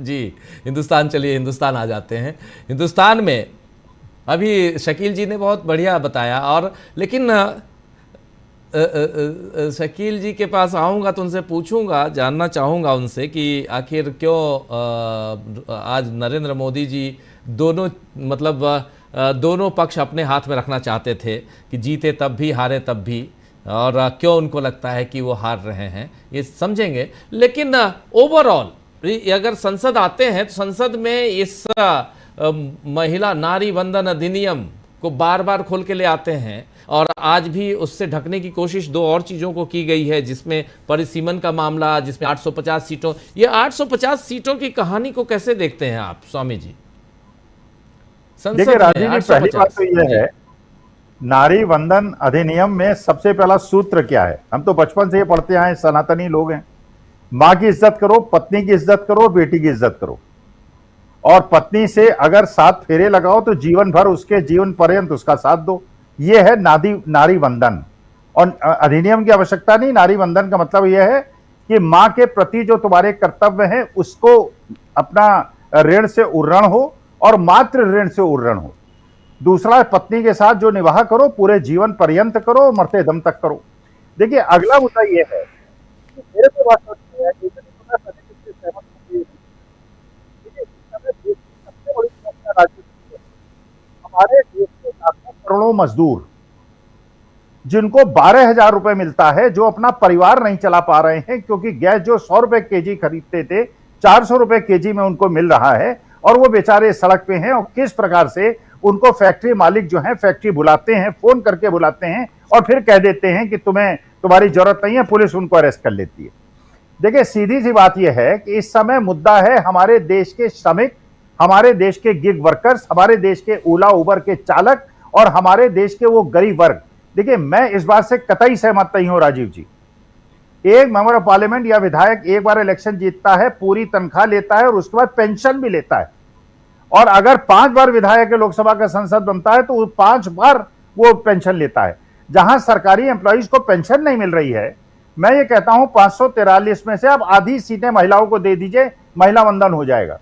जी, हिंदुस्तान, चलिए हिंदुस्तान आ जाते हैं। हिंदुस्तान में अभी शकील जी ने बहुत बढ़िया बताया, और लेकिन शकील जी के पास आऊँगा तो उनसे पूछूंगा, जानना चाहूँगा उनसे कि आखिर क्यों आज नरेंद्र मोदी जी दोनों, मतलब दोनों पक्ष अपने हाथ में रखना चाहते थे कि जीते तब भी हारे तब भी, और क्यों उनको लगता है कि वो हार रहे हैं, ये समझेंगे। लेकिन ओवरऑल अगर संसद आते हैं तो संसद में इस महिला नारी वंदन अधिनियम को बार बार खोल के ले आते हैं, और आज भी उससे ढकने की कोशिश दो और चीज़ों को की गई है, जिसमें परिसीमन का मामला, जिसमें 850 सीटों, ये 850 सीटों की कहानी को कैसे देखते हैं आप स्वामी जी? देखिए राजीव जी, पहली बात तो यह है, नारी वंदन अधिनियम में सबसे पहला सूत्र क्या है? हम तो बचपन से ये पढ़ते आए, सनातनी लोग हैं। मां की इज्जत करो, पत्नी की इज्जत करो, बेटी की इज्जत करो, और पत्नी से अगर 7 फेरे लगाओ तो जीवन भर, उसके जीवन पर्यंत उसका साथ दो। ये है नारी वंदन। और अधिनियम की आवश्यकता नहीं। नारी वंदन का मतलब यह है कि मां के प्रति जो तुम्हारे कर्तव्य हैं उसको अपना ऋण से उर्रण हो, और मात्र ऋण से उर्रण हो। दूसरा, पत्नी के साथ जो निवाह करो पूरे जीवन पर्यंत करो, मरते दम तक करो। देखिए, अगला मुद्दा यह है कि मेरे को बात होती है कि सबसे बड़ी समस्या राजनीति है। हमारे देश के लाखों करोड़ों मजदूर जिनको 12,000 रुपए मिलता है, जो अपना परिवार नहीं चला पा रहे हैं, क्योंकि गैस जो 100 रुपए केजी खरीदते थे 400 रुपए केजी में उनको मिल रहा है, और वो बेचारे सड़क पे हैं। और किस प्रकार से उनको फैक्ट्री मालिक जो है फैक्ट्री बुलाते हैं, फोन करके बुलाते हैं, और फिर कह देते हैं कि तुम्हारी जरूरत नहीं है, पुलिस उनको अरेस्ट कर लेती है। देखिए, सीधी सी बात यह है कि इस समय मुद्दा है हमारे देश के श्रमिक, हमारे देश के गिग वर्कर्स, हमारे देश के ओला उबर के चालक, और हमारे देश के वो गरीब वर्ग। देखिए, मैं इस बात से कतई सहमत नहीं हूं राजीव जी। एक मेंबर ऑफ पार्लियामेंट या विधायक एक बार इलेक्शन जीतता है, पूरी तनख्वाह लेता है, और उसके बाद पेंशन भी लेता है। और अगर 5 बार विधायक लोकसभा का सांसद बनता है तो 5 बार वो पेंशन लेता है। जहां सरकारी एम्प्लॉइज को पेंशन नहीं मिल रही है, मैं ये कहता हूं 543 में से आप आधी सीटें महिलाओं को दे दीजिए, महिला वंदन हो जाएगा।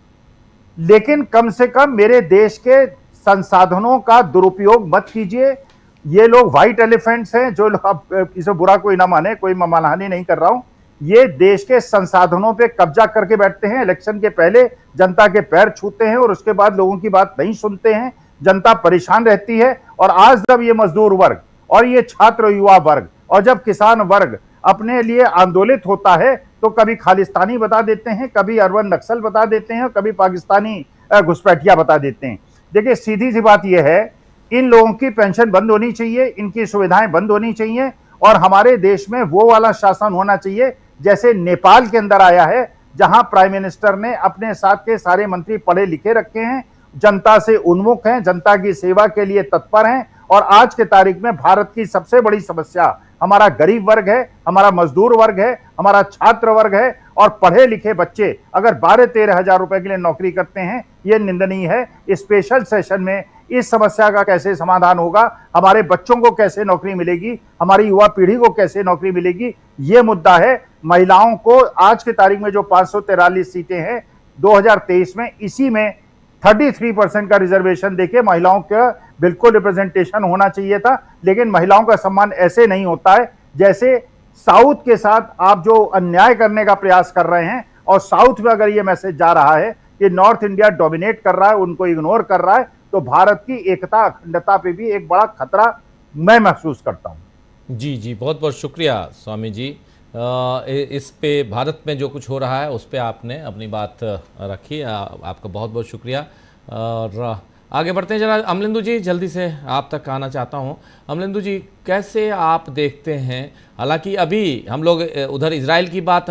लेकिन कम से कम मेरे देश के संसाधनों का दुरुपयोग मत कीजिए। ये लोग व्हाइट एलिफेंट्स हैं, जो लोग, इसे बुरा कोई ना माने, कोई मानहानि नहीं कर रहा हूं, ये देश के संसाधनों पे कब्जा करके बैठते हैं। इलेक्शन के पहले जनता के पैर छूते हैं, और उसके बाद लोगों की बात नहीं सुनते हैं। जनता परेशान रहती है। और आज जब ये मजदूर वर्ग और ये छात्र युवा वर्ग और जब किसान वर्ग अपने लिए आंदोलित होता है, तो कभी खालिस्तानी बता देते हैं, कभी अरबन नक्सल बता देते हैं, और कभी पाकिस्तानी घुसपैठिया बता देते हैं। देखिए, सीधी सी बात यह है, इन लोगों की पेंशन बंद होनी चाहिए, इनकी सुविधाएं बंद होनी चाहिए, और हमारे देश में वो वाला शासन होना चाहिए जैसे नेपाल के अंदर आया है, जहां प्राइम मिनिस्टर ने अपने साथ के सारे मंत्री पढ़े लिखे रखे हैं, जनता से उन्मुख हैं, जनता की सेवा के लिए तत्पर हैं। और आज के तारीख में भारत की सबसे बड़ी समस्या हमारा गरीब वर्ग है, हमारा मजदूर वर्ग है, हमारा छात्र वर्ग है। और पढ़े लिखे बच्चे अगर 12-13 हजार रुपए के लिए नौकरी करते हैं, यह निंदनीय है। स्पेशल सेशन में इस समस्या का कैसे समाधान होगा, हमारे बच्चों को कैसे नौकरी मिलेगी, हमारी युवा पीढ़ी को कैसे नौकरी मिलेगी, यह मुद्दा है। महिलाओं को आज की तारीख में जो 543 सीटें हैं 2023 में, इसी में 33% का रिजर्वेशन देके महिलाओं का बिल्कुल रिप्रेजेंटेशन होना चाहिए था। लेकिन महिलाओं का सम्मान ऐसे नहीं होता है जैसे साउथ के साथ आप जो अन्याय करने का प्रयास कर रहे हैं। और साउथ में अगर ये मैसेज जा रहा है कि नॉर्थ इंडिया डोमिनेट कर रहा है, उनको इग्नोर कर रहा है, तो भारत की एकता अखंडता पे भी एक बड़ा खतरा मैं महसूस करता हूं। जी जी, बहुत बहुत शुक्रिया स्वामी जी। इस पे भारत में जो कुछ हो रहा है उस पे आपने अपनी बात रखी, आपका बहुत बहुत शुक्रिया। और आगे बढ़ते हैं, जरा अमलेंदु जी जल्दी से आप तक आना चाहता हूं। अमलेंदु जी, कैसे आप देखते हैं, हालांकि अभी हम लोग उधर इजराइल की बात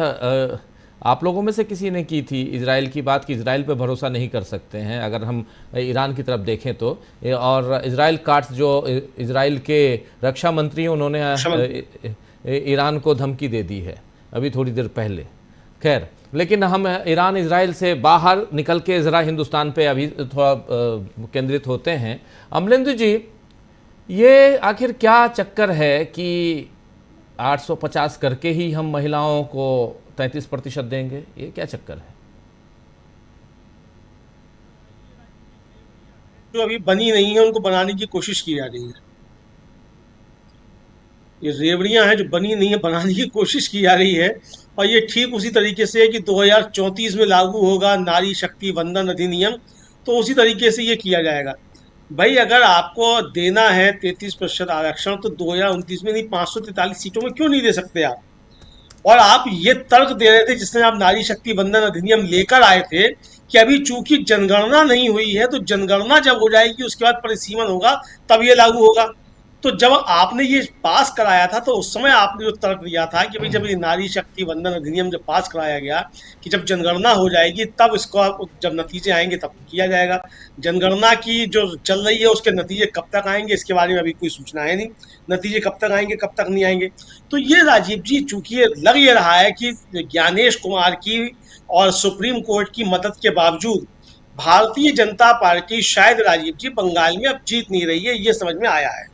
आप लोगों में से किसी ने की थी, इजराइल की बात, कि इजराइल पे भरोसा नहीं कर सकते हैं अगर हम ईरान की तरफ देखें तो। और इजराइल काट्स जो इजराइल के रक्षा मंत्री हैं, उन्होंने ईरान को धमकी दे दी है अभी थोड़ी देर पहले। खैर, लेकिन हम ईरान इजराइल से बाहर निकल के ज़रा हिंदुस्तान पे अभी थोड़ा केंद्रित होते हैं। अमलेंदु जी, ये आखिर क्या चक्कर है कि 850 करके ही हम महिलाओं को 33% देंगे, ये क्या चक्कर है? जो अभी बनी नहीं है उनको बनाने की कोशिश की जा रही है। ये रेवड़ियां हैं जो बनी नहीं है, बनाने की कोशिश की जा रही है। और ये ठीक उसी तरीके से है कि 2034 में लागू होगा नारी शक्ति वंदन अधिनियम, तो उसी तरीके से ये किया जाएगा। भाई अगर आपको देना है 33% आरक्षण, तो 2029 में नहीं, 543 सीटों में क्यों नहीं दे सकते आप? और आप ये तर्क दे रहे थे जिसमें आप नारी शक्ति वंदन अधिनियम लेकर आए थे कि अभी चूंकि जनगणना नहीं हुई है, तो जनगणना जब हो जाएगी उसके बाद परिसीमन होगा, तब ये लागू होगा। तो जब आपने ये पास कराया था, तो उस समय आपने जो तर्क दिया था कि भाई जब ये नारी शक्ति वंदन अधिनियम जब पास कराया गया कि जब जनगणना हो जाएगी तब इसको, जब नतीजे आएंगे तब किया जाएगा। जनगणना की जो चल रही है उसके नतीजे कब तक आएंगे इसके बारे में अभी कोई सूचना है नहीं। नतीजे कब तक आएंगे कब तक नहीं आएंगे। तो ये राजीव जी, चूंकि ये लग ये रहा है कि ज्ञानेश कुमार की और सुप्रीम कोर्ट की मदद के बावजूद भारतीय जनता पार्टी शायद राजीव जी बंगाल में अब जीत नहीं रही है, ये समझ में आया है।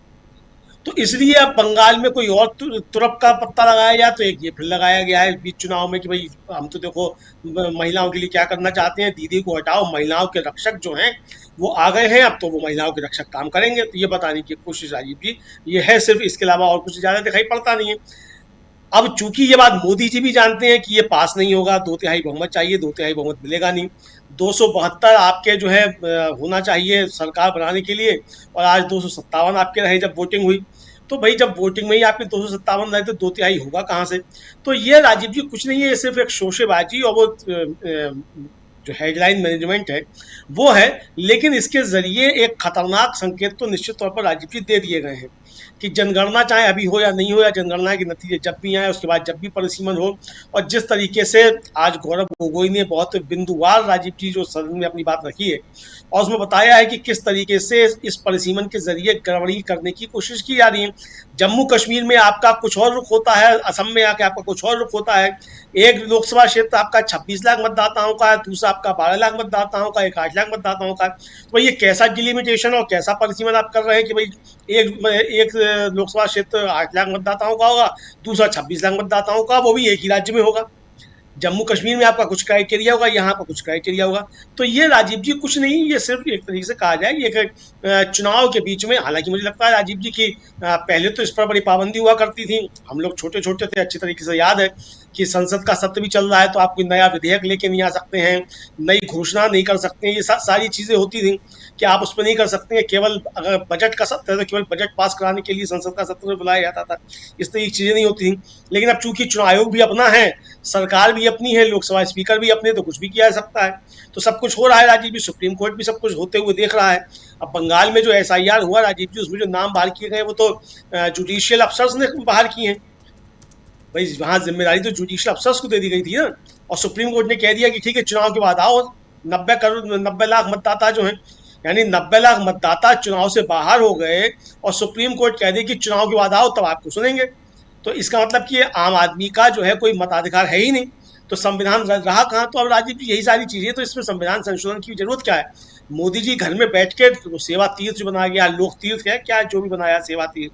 तो इसलिए अब बंगाल में कोई और तुरप का पत्ता लगाया गया, तो एक ये फिर लगाया गया है बीच चुनाव में कि भाई हम तो देखो महिलाओं के लिए क्या करना चाहते हैं, दीदी को हटाओ, महिलाओं के रक्षक जो हैं वो आ गए हैं, अब तो वो महिलाओं के रक्षक काम करेंगे। तो ये बताने की कोशिश राजीव जी ये है सिर्फ, इसके अलावा और कुछ ज्यादा दिखाई पड़ता नहीं है। अब चूंकि ये बात मोदी जी भी जानते हैं कि ये पास नहीं होगा, 2/3 बहुमत चाहिए, 2/3 बहुमत मिलेगा नहीं। 272 आपके जो है होना चाहिए सरकार बनाने के लिए, और आज 257 आपके रहे जब वोटिंग हुई। तो भाई जब वोटिंग में ही आपके 257 रहे तो 2/3 होगा कहाँ से? तो ये राजीव जी कुछ नहीं है, ये सिर्फ एक शोशेबाजी और वो जो हेडलाइन मैनेजमेंट है वो है। लेकिन इसके जरिए एक खतरनाक संकेत तो निश्चित तौर पर राजीव जी दे दिए गए हैं कि जनगणना चाहे अभी हो या नहीं हो, या जनगणना के नतीजे जब भी आए उसके बाद जब भी परिसीमन हो, और जिस तरीके से आज गौरव गोगोई ने बहुत बिंदुवार राजीव जी जो सदन में अपनी बात रखी है और उसमें बताया है कि किस तरीके से इस परिसीमन के जरिए गड़बड़ी करने की कोशिश की जा रही है। जम्मू कश्मीर में आपका कुछ और रुख होता है, असम में आके आपका कुछ और रुख होता है। एक लोकसभा क्षेत्र आपका 26 लाख मतदाताओं का है, दूसरा आपका 12 लाख मतदाताओं का, एक 8 लाख मतदाताओं का। तो भाई ये कैसा डिलिमिटेशन और कैसा परिसीमन आप कर रहे हैं कि भाई एक लोकसभा क्षेत्र 8 लाख मतदाताओं का होगा, दूसरा 26 लाख मतदाताओं का, वो भी एक ही राज्य में होगा। जम्मू कश्मीर में आपका कुछ क्राइटेरिया होगा, यहाँ पर कुछ क्राइटेरिया होगा। तो ये राजीव जी कुछ नहीं, ये सिर्फ एक तरीके से कहा जाए ये एक चुनाव के बीच में, हालांकि मुझे लगता है राजीव जी की पहले तो इस पर बड़ी पाबंदी हुआ करती थी, हम लोग छोटे छोटे थे, अच्छी तरीके से याद है कि संसद का सत्र भी चल रहा है तो आप कोई नया विधेयक लेके नहीं आ सकते हैं, नई घोषणा नहीं कर सकते हैं, ये सारी चीजें होती थी कि आप उस पर नहीं कर सकते हैं। केवल अगर बजट का सत्र है तो केवल बजट पास कराने के लिए संसद का सत्र बुलाया जाता था, इस तरह की चीजें नहीं होती थी। लेकिन अब चूंकि चुनाव आयोग भी अपना है, सरकार भी अपनी है, लोकसभा स्पीकर भी अपने, तो कुछ भी किया जा सकता है। तो सब कुछ हो रहा है राजीव जी, सुप्रीम कोर्ट भी सब कुछ होते हुए देख रहा है। अब बंगाल में जो SIR हुआ राजीव जी, उसमें जो नाम बाहर किए गए वो तो जुडिशियल अफसर्स ने बाहर किए हैं। भाई वहां जिम्मेदारी तो जुडिशियल अफसर्स को दे दी गई थी ना, और सुप्रीम कोर्ट ने कह दिया कि ठीक है चुनाव के बाद आओ। 90 लाख मतदाता जो हैं, यानी 90 लाख मतदाता चुनाव से बाहर हो गए और सुप्रीम कोर्ट कह दी कि चुनाव के बाद आओ तब आपको सुनेंगे। तो इसका मतलब कि आम आदमी का जो है कोई मताधिकार है ही नहीं, तो संविधान रहा कहाँ? तो अब राजीव जी यही सारी चीजें, तो इसमें संविधान संशोधन की जरूरत क्या है? मोदी जी घर में बैठ के सेवा तीर्थ जो बनाया गया, लोक तीर्थ है क्या जो भी बनाया सेवा तीर्थ,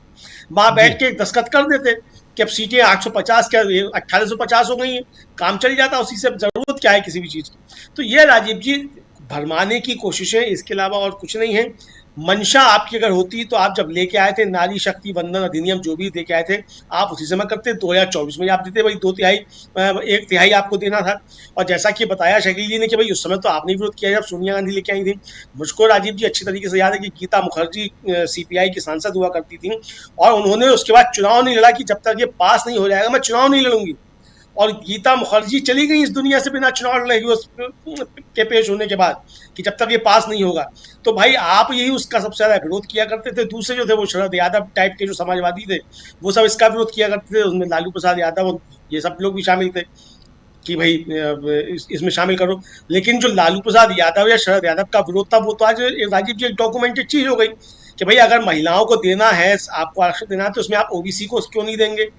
वहां बैठ के दस्तखत कर देते कि अब सीटें 850 क्या 1850 हो गई हैं, काम चल जाता, उसी से जरूरत क्या है किसी भी चीज की? तो ये राजीव जी भरमाने की कोशिश है, इसके अलावा और कुछ नहीं है। मंशा आपकी अगर होती तो आप जब लेके आए थे नारी शक्ति वंदन अधिनियम, जो भी लेके आए थे आप उसी समय करते। 2024 में आप देते भाई 2/3, 1/3 आपको देना था। और जैसा कि बताया शकील जी ने कि भाई उस समय तो आपने विरोध किया जब सोनिया गांधी लेके आई थी। मुझको राजीव जी अच्छी तरीके से याद है कि गीता मुखर्जी CPI की सांसद हुआ करती थी, और उन्होंने उसके बाद चुनाव नहीं लड़ा कि जब तक ये पास नहीं हो जाएगा मैं चुनाव नहीं लड़ूंगी। और गीता मुखर्जी चली गई इस दुनिया से बिना चुनाव लड़े के पेश होने के बाद कि जब तक ये पास नहीं होगा। तो भाई आप यही उसका सबसे ज्यादा विरोध किया करते थे। दूसरे जो थे वो शरद यादव टाइप के जो समाजवादी थे वो सब इसका विरोध किया करते थे, उसमें लालू प्रसाद यादव ये सब लोग भी शामिल थे कि भाई इसमें शामिल करो। लेकिन जो लालू प्रसाद यादव या शरद यादव का विरोध था वो तो आज राजीव जी एक डॉक्यूमेंटेड चीज हो गई कि भाई अगर महिलाओं को देना है, आपको आरक्षण देना है, तो उसमें आप OBC को क्यों नहीं देंगे,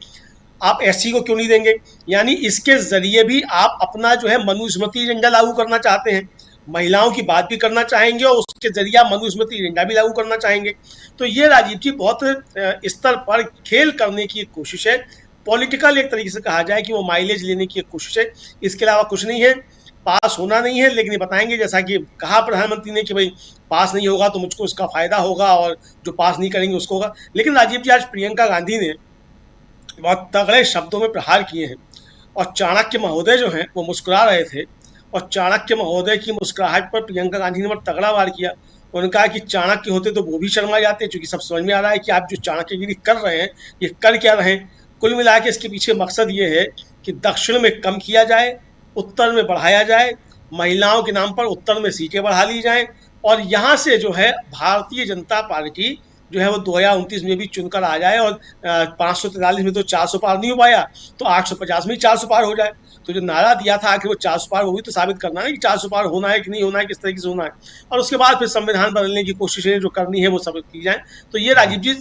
आप SC को क्यों नहीं देंगे? यानी इसके जरिए भी आप अपना जो है मनुस्मृति एजेंडा लागू करना चाहते हैं, महिलाओं की बात भी करना चाहेंगे और उसके जरिए आप मनुस्मृति एजेंडा भी लागू करना चाहेंगे। तो ये राजीव जी बहुत स्तर पर खेल करने की कोशिश है। पॉलिटिकल एक तरीके से कहा जाए कि वो माइलेज लेने की एक कोशिश है, इसके अलावा कुछ नहीं है। पास होना नहीं है, लेकिन ये बताएंगे, जैसा कि कहा प्रधानमंत्री ने कि भाई पास नहीं होगा तो मुझको इसका फायदा होगा और जो पास नहीं करेंगे उसको होगा। लेकिन राजीव जी, आज प्रियंका गांधी ने बहुत तगड़े शब्दों में प्रहार किए हैं, और चाणक्य महोदय जो हैं वो मुस्कुरा रहे थे, और चाणक्य महोदय की मुस्कुराहट पर प्रियंका गांधी ने बहुत तगड़ा वार किया। उन्होंने कहा कि चाणक्य होते तो वो भी शर्मा जाते, क्योंकि सब समझ में आ रहा है कि आप जो चाणक्यगिरी कर रहे हैं ये कर क्या रहे हैं। कुल मिला के इसके पीछे मकसद ये है कि दक्षिण में कम किया जाए, उत्तर में बढ़ाया जाए, महिलाओं के नाम पर उत्तर में सीटें बढ़ा ली जाएं, और यहाँ से जो है भारतीय जनता पार्टी जो है वो 2029 में भी चुनकर आ जाए, और 543 में तो 400 पार नहीं हो पाया, तो 850 में ही 400 पार हो जाए। तो जो नारा दिया था आखिर वो 400 पार, वो भी तो साबित करना है कि 400 पार होना है कि नहीं होना है, किस तरीके से होना है, और उसके बाद फिर संविधान बदलने की कोशिशें जो करनी है वो सब की जाए। तो ये राजीव जी,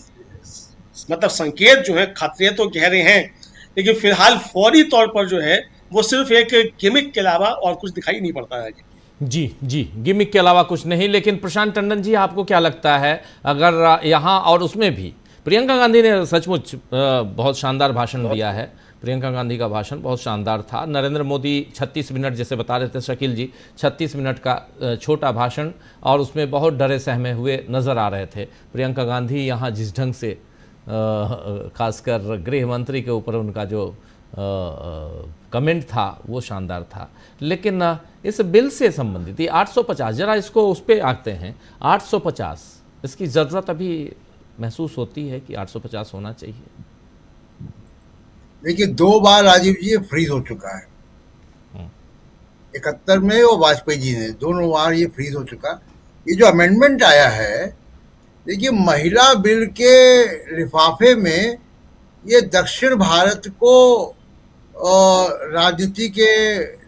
मतलब संकेत जो है खतरे तो गहरे हैं, लेकिन फिलहाल फौरी तौर पर जो है वो सिर्फ एक गिमिक के अलावा और कुछ दिखाई नहीं पड़ता है। जी जी, गिमिक के अलावा कुछ नहीं। लेकिन प्रशांत टंडन जी, आपको क्या लगता है, अगर यहाँ और उसमें भी प्रियंका गांधी ने सचमुच बहुत शानदार भाषण दिया है। प्रियंका गांधी का भाषण बहुत शानदार था। नरेंद्र मोदी 36 मिनट, जैसे बता रहे थे शकील जी, 36 मिनट का छोटा भाषण, और उसमें बहुत डरे सहमे हुए नज़र आ रहे थे। प्रियंका गांधी यहाँ जिस ढंग से खासकर गृह मंत्री के ऊपर उनका जो कमेंट था वो शानदार था। लेकिन इस बिल से संबंधित ये 850, जरा इसको उस पर आते हैं। 850, इसकी ज़रूरत अभी महसूस होती है कि 850 होना चाहिए? देखिए, 2 बार राजीव जी ये फ्रीज हो चुका है, 71 में और वाजपेयी जी ने, दोनों बार ये फ्रीज हो चुका। ये जो अमेंडमेंट आया है, देखिए महिला बिल के लिफाफे में ये दक्षिण भारत को राजनीति के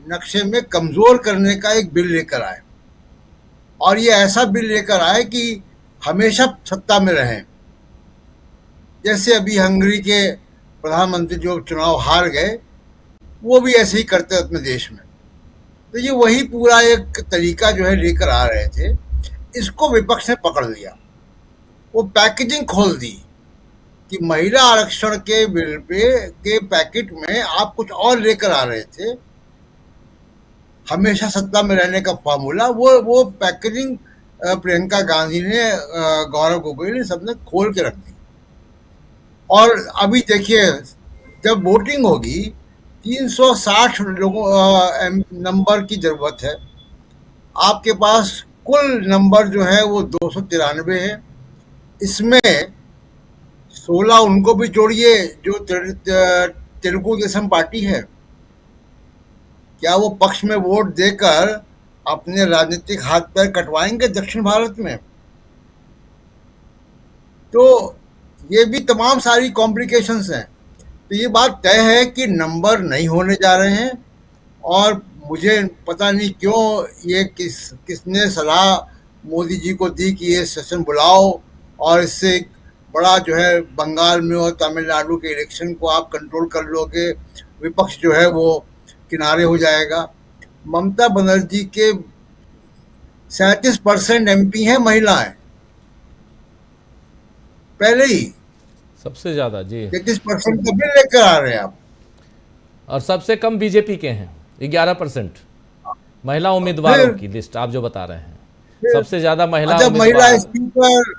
नक्शे में कमजोर करने का एक बिल लेकर आए, और ये ऐसा बिल लेकर आए कि हमेशा सत्ता में रहें। जैसे अभी हंगरी के प्रधानमंत्री जो चुनाव हार गए, वो भी ऐसे ही करते अपने देश में। तो ये वही पूरा एक तरीका जो है लेकर आ रहे थे। इसको विपक्ष ने पकड़ लिया, वो पैकेजिंग खोल दी कि महिला आरक्षण के बिल के पैकेट में आप कुछ और लेकर आ रहे थे, हमेशा सत्ता में रहने का फार्मूला, वो पैकेजिंग प्रियंका गांधी ने, गौरव गोगोई ने, सबने खोल के रख दी। और अभी देखिए, जब वोटिंग होगी 360 लोगों नंबर की जरूरत है, आपके पास कुल नंबर जो है वो 293 है। इसमें 16 उनको भी जोड़िए जो तेलुगु देशम पार्टी है। क्या वो पक्ष में वोट देकर अपने राजनीतिक हाथ पैर कटवाएंगे दक्षिण भारत में? तो ये भी तमाम सारी कॉम्प्लिकेशंस हैं। तो ये बात तय है कि नंबर नहीं होने जा रहे हैं, और मुझे पता नहीं क्यों ये किसने सलाह मोदी जी को दी कि ये सेशन बुलाओ, और इससे बड़ा जो है बंगाल में और तमिलनाडु के इलेक्शन को आप कंट्रोल कर लोगे, विपक्ष जो है वो किनारे हो जाएगा। ममता बनर्जी के 37% MP हैं महिलाएं, पहले ही सबसे ज़्यादा। जी, 33% का बिल लेकर आ रहे हैं आप। और सबसे कम बीजेपी के हैं, 11% महिला उम्मीदवारों की लिस्ट आप जो बता रहे हैं। सबसे ज्यादा महिला महिला स्पीकर।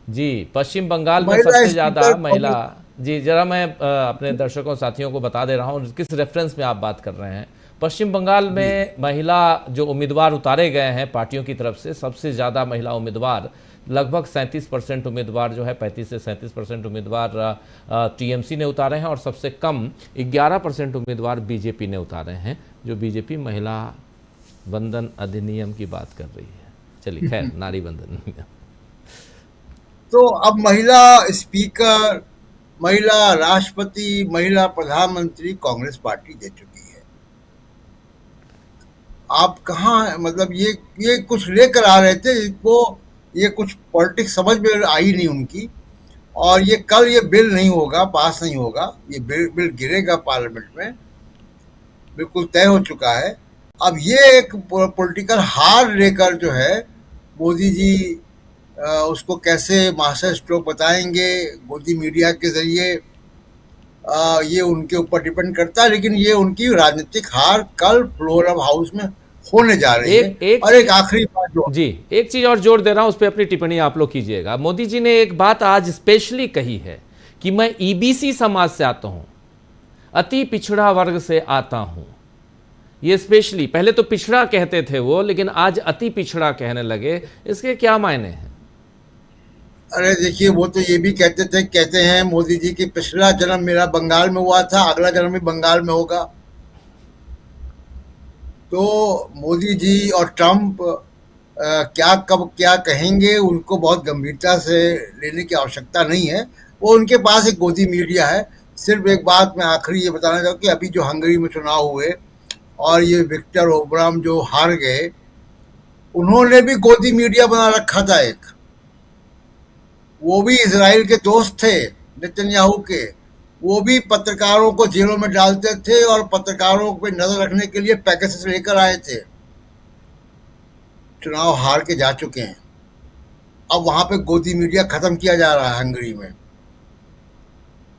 जी, पश्चिम बंगाल में सबसे ज्यादा महिला। जी, जरा मैं अपने दर्शकों साथियों को बता दे रहा हूँ किस रेफरेंस में आप बात कर रहे हैं। पश्चिम बंगाल में महिला जो उम्मीदवार उतारे गए हैं पार्टियों की तरफ से, सबसे ज़्यादा महिला उम्मीदवार, लगभग 37% उम्मीदवार जो है, 35 से 37% उम्मीदवार टीएमसी ने उतारे हैं, और सबसे कम 11% उम्मीदवार बीजेपी ने उतारे हैं, जो बीजेपी महिला बंधन अधिनियम की बात कर रही है। चलिए, खैर, नारी बंधन। तो अब महिला स्पीकर, महिला राष्ट्रपति, महिला प्रधानमंत्री कांग्रेस पार्टी दे चुकी है। आप कहाँ, मतलब ये कुछ लेकर आ रहे थे, इसको ये कुछ पॉलिटिक्स समझ में आई नहीं उनकी, और ये कल ये बिल नहीं होगा, पास नहीं होगा, ये बिल गिरेगा पार्लियामेंट में, बिल्कुल तय हो चुका है। अब ये एक पॉलिटिकल हार लेकर जो है मोदी जी उसको कैसे मास्टर स्ट्रोक बताएंगे मोदी मीडिया के जरिए, ये उनके ऊपर डिपेंड करता है, लेकिन ये उनकी राजनीतिक हार कल फ्लोर ऑफ हाउस में होने जा रही है। और एक आखिरी बात जो जी, एक चीज और जोड़ दे रहा हूं, उस पर अपनी टिप्पणी आप लोग कीजिएगा। मोदी जी ने एक बात आज स्पेशली कही है कि मैं ईबीसी समाज से आता हूं, अति पिछड़ा वर्ग से आता हूं। ये स्पेशली, पहले तो पिछड़ा कहते थे वो, लेकिन आज अति पिछड़ा कहने लगे। इसके क्या मायने हैं? अरे देखिए, वो तो ये भी कहते हैं मोदी जी की पिछला जन्म मेरा बंगाल में हुआ था, अगला जन्म भी बंगाल में होगा। तो मोदी जी और ट्रंप क्या कब क्या कहेंगे उनको बहुत गंभीरता से लेने की आवश्यकता नहीं है। वो उनके पास एक गोदी मीडिया है। सिर्फ एक बात मैं आखिरी ये बताना चाहूँ कि अभी जो हंगरी में चुनाव हुए और ये विक्टर ओबराम जो हार गए, उन्होंने भी गोदी मीडिया बना रखा था एक। वो भी इजराइल के दोस्त थे नेतन्याहू के। वो भी पत्रकारों को जेलों में डालते थे और पत्रकारों पे नजर रखने के लिए पैकेजेस लेकर आए थे। चुनाव हार के जा चुके हैं। अब वहां पे गोदी मीडिया खत्म किया जा रहा है हंगरी में।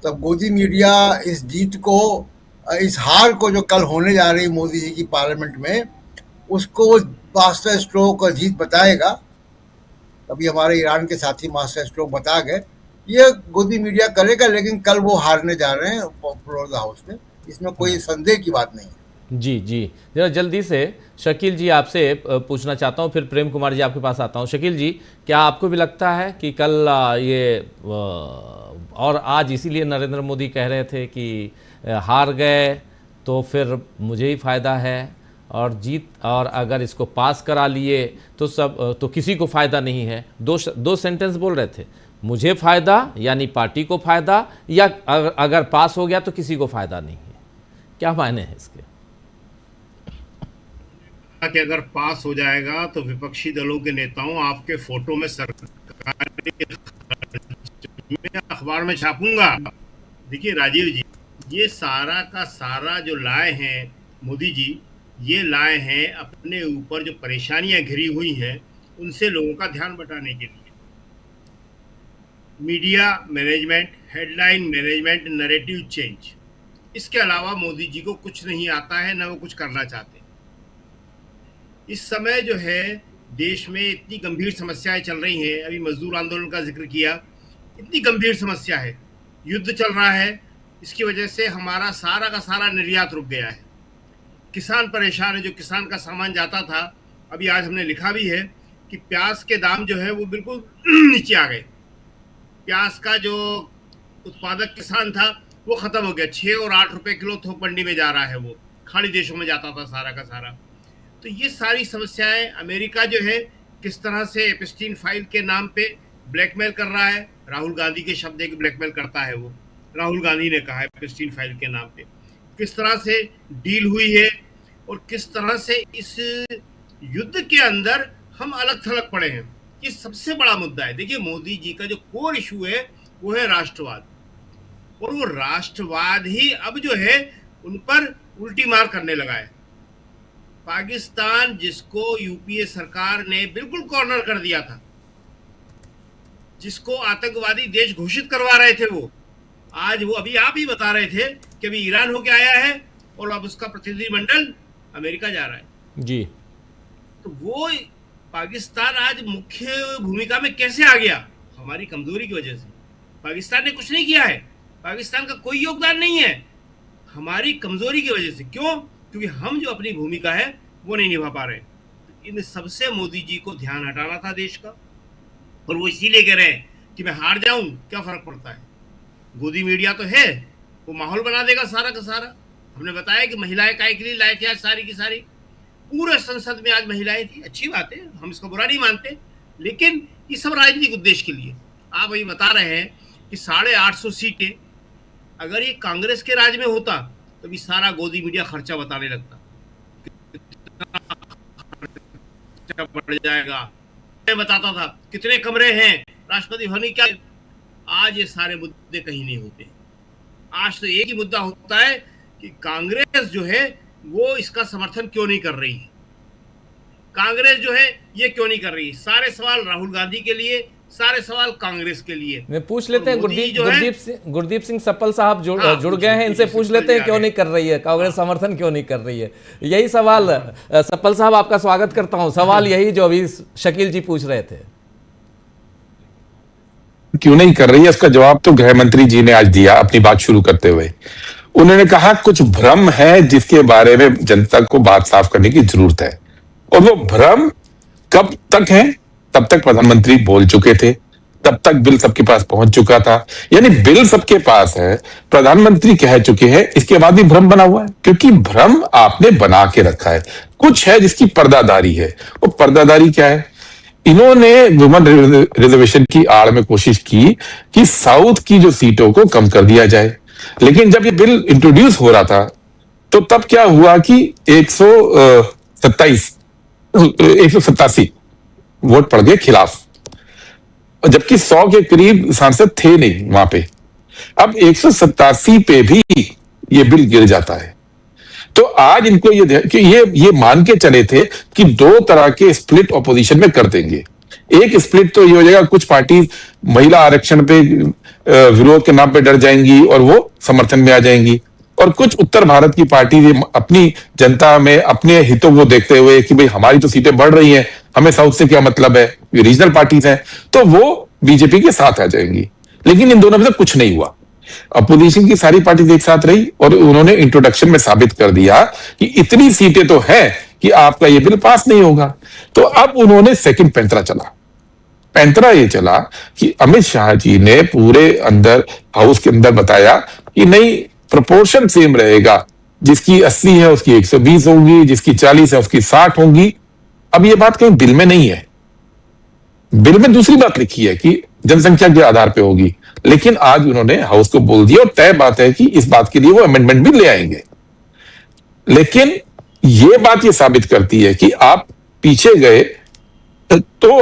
तब गोदी मीडिया इस जीत को, इस हार को जो कल होने जा रही मोदी जी की पार्लियामेंट में, उसको मास्टर स्ट्रोक और जीत बताएगा। अभी हमारे ईरान के साथी मास्टर स्ट्रोक बता गए, ये गोदी मीडिया करेगा, लेकिन कल वो हारने जा रहे हैं फ्लोर द हाउस में। इसमें कोई संदेह की बात नहीं है। जी जी, जरा जल्दी से शकील जी आपसे पूछना चाहता हूं, फिर प्रेम कुमार जी आपके पास आता हूं। शकील जी, क्या आपको भी लगता है कि कल और आज इसीलिए नरेंद्र मोदी कह रहे थे कि हार गए तो फिर मुझे ही फ़ायदा है, और जीत, और अगर इसको पास करा लिए तो तो किसी को फ़ायदा नहीं है? दो सेंटेंस बोल रहे थे, मुझे फ़ायदा यानी पार्टी को फ़ायदा, या अगर पास हो गया तो किसी को फ़ायदा नहीं है। क्या मायने हैं इसके? कि अगर पास हो जाएगा तो विपक्षी दलों के नेताओं आपके फोटो में सरकारी में अखबार में छापूंगा। देखिए राजीव जी, ये सारा का सारा जो लाए हैं मोदी जी, ये लाए हैं अपने ऊपर जो परेशानियां घिरी हुई हैं उनसे लोगों का ध्यान बटाने के लिए। Media management, headline management, narrative change, इसके अलावा मोदी जी को कुछ नहीं आता है, ना वो कुछ करना चाहते। इस समय जो है देश में इतनी गंभीर समस्याएं चल रही हैं, अभी मजदूर आंदोलन का जिक्र किया, इतनी गंभीर समस्या है, युद्ध चल रहा है, इसकी वजह से हमारा सारा का सारा निर्यात रुक गया है। किसान परेशान है, जो किसान का सामान जाता था, अभी आज हमने लिखा भी है कि प्याज के दाम जो है वो बिल्कुल नीचे आ गए। प्याज का जो उत्पादक किसान था वो खत्म हो गया, 6 और 8 रुपए किलो थोक मंडी में जा रहा है, वो खाड़ी देशों में जाता था सारा का सारा। तो ये सारी समस्याएं, अमेरिका जो है किस तरह से एप्स्टीन फाइल के नाम पे ब्लैकमेल कर रहा है, राहुल गांधी के शब्द है कि ब्लैकमेल करता है वो, राहुल गांधी ने कहा है एप्स्टीन फाइल के नाम पे, किस तरह से डील हुई है और किस तरह से इस युद्ध के अंदर हम अलग थलग पड़े हैं। ये सबसे बड़ा मुद्दा है। देखिए मोदी जी का जो कोर इशू है वो है राष्ट्रवाद, और वो राष्ट्रवाद ही अब जो है उन पर उल्टी मार करने लगा है। पाकिस्तान, जिसको यूपीए सरकार ने बिल्कुल कॉर्नर कर दिया था, जिसको आतंकवादी देश घोषित करवा रहे थे, वो आज वो अभी आप ही बता रहे थे कि अभी ईरान होके आया है और अब उसका प्रतिनिधिमंडल अमेरिका जा रहा है जी। तो वो पाकिस्तान आज मुख्य भूमिका में कैसे आ गया? हमारी कमजोरी की वजह से। पाकिस्तान ने कुछ नहीं किया है, पाकिस्तान का कोई योगदान नहीं है, हमारी कमजोरी की वजह से। क्यों? क्योंकि हम जो अपनी भूमिका है वो नहीं निभा पा रहे। इन सबसे मोदी जी को ध्यान हटाना था देश का, और वो इसीलिए कह रहे हैं कि मैं हार जाऊं क्या फर्क पड़ता है, गोदी मीडिया तो है, वो माहौल बना देगा सारा का सारा। हमने बताया कि महिलाएं काय के लिए लाए थे आज सारी की सारी, पूरे संसद में आज महिलाएं थी, अच्छी बात है, हम इसको बुरा नहीं मानते, लेकिन ये सब राजनीतिक उद्देश्य के लिए। आप अभी बता रहे हैं कि 850 सीटें अगर ये कांग्रेस के राज में होता तो भी सारा गोदी मीडिया खर्चा बताने लगता, बढ़ जाएगा, मैं बताता था कितने कमरे हैं राष्ट्रपति भवन, क्या। आज ये सारे मुद्दे कहीं नहीं होते। आज तो एक ही मुद्दा होता है कि कांग्रेस जो है वो इसका समर्थन क्यों नहीं कर रही है, कांग्रेस जो है ये क्यों नहीं कर रही है। सारे सवाल राहुल गांधी के लिए, सारे सवाल कांग्रेस के लिए। मैं पूछ लेते हैं, और मोदी जो है, गुरदीप सिंह सप्पल साहब जुड़ गए हैं, इनसे पूछ लेते हैं क्यों नहीं कर रही है कांग्रेस, समर्थन क्यों नहीं कर रही है। यही सवाल सप्पल साहब, आपका स्वागत करता हूं। सवाल यही जो अभी शकील जी पूछ रहे थे, क्यों नहीं कर रही है, उसका जवाब तो गृह मंत्री जी ने आज दिया अपनी बात शुरू करते हुए। उन्होंने कहा कुछ भ्रम है जिसके बारे में जनता को बात साफ करने की जरूरत है, और वो भ्रम कब तक है, तब तक प्रधानमंत्री बोल चुके थे, तब तक बिल सबके पास पहुंच चुका था। यानी बिल सबके पास है, प्रधानमंत्री कह चुके हैं, इसके बाद भी भ्रम बना हुआ है, क्योंकि भ्रम आपने बना के रखा है। कुछ है जिसकी पर्दादारी है। वो पर्दादारी क्या है? इन्होंने वुमेन रिजर्वेशन की आड़ में कोशिश की कि साउथ की जो सीटों को कम कर दिया जाए, लेकिन जब ये बिल इंट्रोड्यूस हो रहा था तो तब क्या हुआ कि 187 वोट पड़ गए खिलाफ, जबकि 100 के करीब सांसद थे नहीं वहां पे। अब 187 पे भी ये बिल गिर जाता है। तो आज इनको ये मान के चले थे कि दो तरह के स्प्लिट ऑपोजिशन में कर देंगे। एक स्प्लिट तो ये हो जाएगा, कुछ पार्टी महिला आरक्षण पे विरोध के नाम पे डर जाएंगी और वो समर्थन में आ जाएंगी, और कुछ उत्तर भारत की पार्टी अपनी जनता में अपने हितों को देखते हुए कि भाई हमारी तो सीटें बढ़ रही हैं, हमें साउथ से क्या मतलब है, ये रीजनल पार्टीज हैं, तो वो बीजेपी के साथ आ जाएंगी। लेकिन इन दोनों में से कुछ नहीं हुआ। अपोजिशन की सारी पार्टी एक साथ रही और उन्होंने इंट्रोडक्शन में साबित कर दिया कि इतनी सीटें तो हैं कि आपका ये बिल पास नहीं होगा। तो अब उन्होंने सेकंड पैंतरा ये चला कि अमित शाह जी ने पूरे अंदर हाउस के अंदर बताया कि नहीं, प्रोपोर्शन सेम रहेगा, जिसकी 80 है उसकी 120 होगी, जिसकी 40 है उसकी 60 होंगी। अब ये बात कहीं बिल में नहीं है, बिल में दूसरी बात लिखी है कि जनसंख्या के आधार पे होगी, लेकिन आज उन्होंने हाउस को बोल दिया और तय बात है कि इस बात के लिए वो अमेंडमेंट भी ले आएंगे। लेकिन ये बात ये साबित करती है कि आप पीछे गए, तो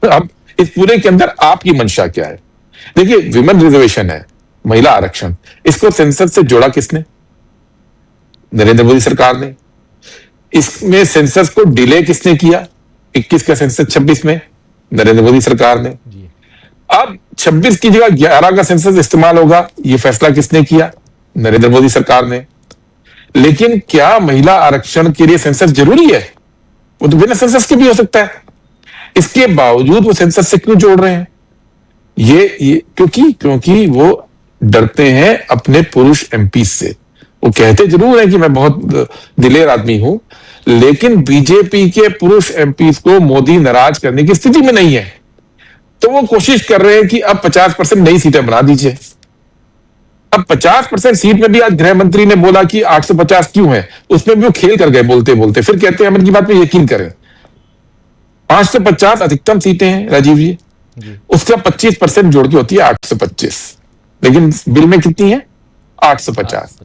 अब इस पूरे के अंदर आपकी मंशा क्या है? देखिए, विमेन रिजर्वेशन है, महिला आरक्षण, इसको सेंसस से जोड़ा किसने? नरेंद्र मोदी सरकार ने। इसमें सेंसस को डिले किसने किया? 21 का सेंसस 26 में नरेंद्र मोदी सरकार ने। अब 26 की जगह 11 का सेंसस इस्तेमाल होगा, यह फैसला किसने किया? नरेंद्र मोदी सरकार ने। लेकिन क्या महिला आरक्षण के लिए सेंसस जरूरी है? वो तो बिना सेंसस के भी हो सकता है। इसके बावजूद वो सेंसस से क्यों जोड़ रहे हैं? ये क्योंकि वो डरते हैं अपने पुरुष एमपी से। वो कहते जरूर है कि मैं बहुत दिलेर आदमी हूं, लेकिन बीजेपी के पुरुष एमपी को मोदी नाराज करने की स्थिति में नहीं है। तो वो कोशिश कर रहे हैं कि अब 50% नई सीटें बना दीजिए। अब 50% सीट में भी आज गृह मंत्री ने बोला कि 850 क्यों है, उसमें भी वो खेल कर गए बोलते बोलते। फिर कहते हैं हम इनकी बात पे यकीन करें। 850 अधिकतम सीटें हैं राजीव जी, उसका 25% जोड़ के होती है 825, लेकिन बिल में कितनी है? 850।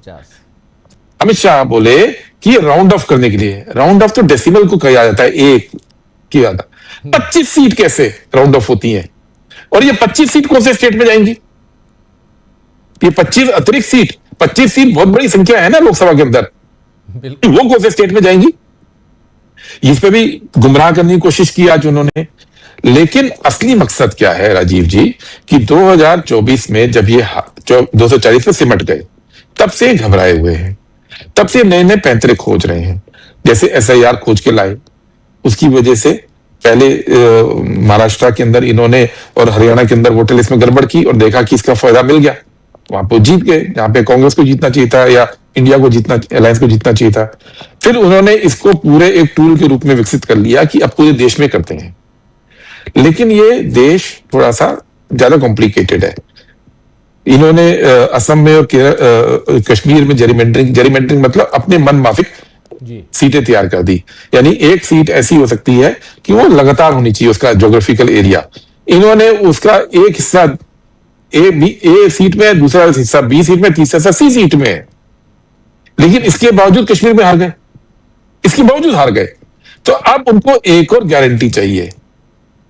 अमित शाह बोले कि राउंड ऑफ करने के लिए, राउंड ऑफ तो डेसिमल को कहा जाता है, एक किया था। 25 सीट कैसे राउंड ऑफ होती है? और ये 25 सीट कौन से स्टेट में जाएंगी? ये 25 अतिरिक्त सीट, 25 सीट बहुत बड़ी संख्या है ना लोकसभा के अंदर, वो कौन से स्टेट में जाएंगी? इस पे भी गुमराह करने की कोशिश की आज उन्होंने। लेकिन असली मकसद क्या है राजीव जी, कि 2024 में जब ये 240 पे सिमट गए, तब से घबराए हुए हैं, तब से नए नए पैंतरे खोज रहे हैं। जैसे एसआईआर खोज के लाए, उसकी वजह से पहले महाराष्ट्र के अंदर इन्होंने और हरियाणा के अंदर वोटर लिस्ट में गड़बड़ की और देखा कि इसका फायदा मिल गया, वहां पर जीत गए, जहां पे कांग्रेस को जीतना चाहिए था या इंडिया को जीतना, अलायंस को जीतना चाहिए था। फिर उन्होंने इसको पूरे एक टूल के रूप में विकसित कर लिया कि अब पूरे देश में करते हैं। लेकिन ये देश थोड़ा सा ज्यादा कॉम्प्लिकेटेड है। इन्होंने असम में और कश्मीर में जेरीमेंडरिंग मतलब अपने मन माफिक सीटें तैयार कर दी। यानी एक सीट ऐसी हो सकती है कि वो लगातार होनी चाहिए, उसका ज्योग्राफिकल एरिया। इन्होंने उसका एक हिस्सा ए सीट में, दूसरा हिस्सा बी सीट में, तीसरा हिस्सा सी सीट में है। लेकिन इसके बावजूद कश्मीर में हार गए, इसके बावजूद हार गए। तो अब उनको एक और गारंटी चाहिए।